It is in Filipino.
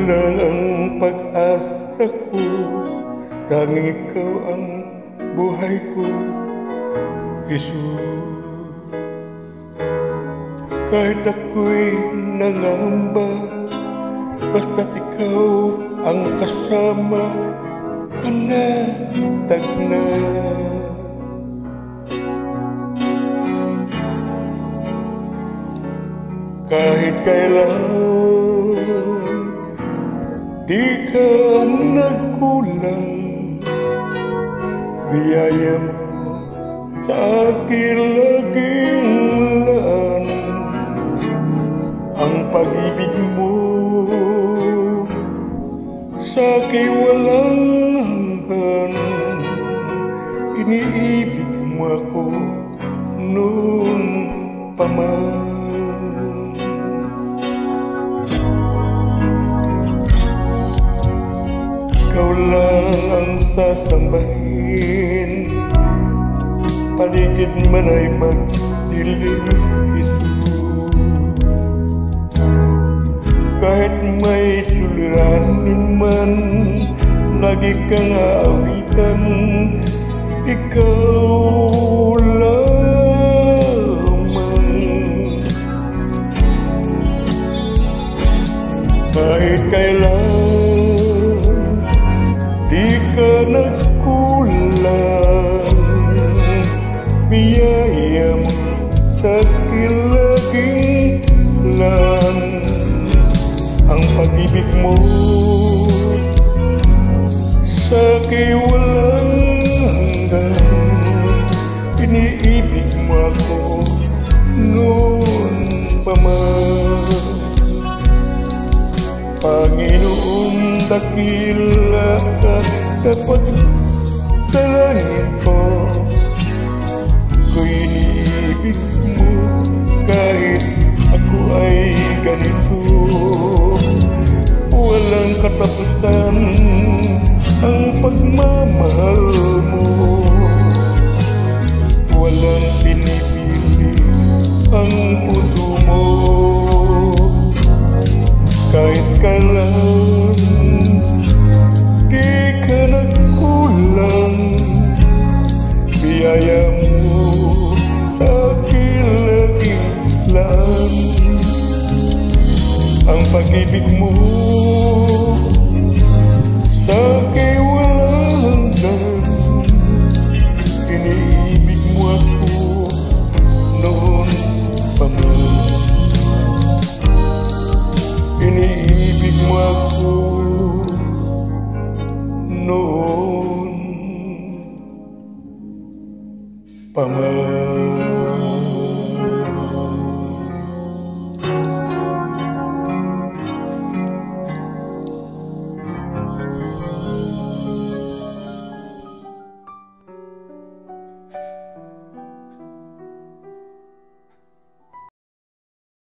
lang ang pag-asa ko, tanging ikaw ang buhay ko, Jesus. Kahit ako'y nangamba, basta't ikaw ang kasama, panatag na. Kahit kailan di ka nagkulang, biyaya mo sa akin laging laan. Ang pag-ibig mo sa akin walang hanggan, iniibig mo ako noon pa man. Ikaw lang ang sasambahin, paligid man ay magdilim, Jesus. Kahit may suliranin man, lagi kang aawitan, ikaw lamang. Kahit kailan di ka nagkulang, biyaya mo sa akin laging lang. Ang pag-ibig mo sa akin walang hanggan, iniibig mo ako noon pa man. Panginoon, dakila ka dapat sa langit ko, ko'y iniibig mo kahit ako ay ganito. Walang katapusan ang pagmamahal mo, walang pinipili ang puso mo. Kahit kailan di ka nagkulang, biyaya mo sa akin laging lang. Ang pag-ibig mo sa akin walang hanggan, iniibig mo ako noon pa man. Iniibig mo ako noon pa man.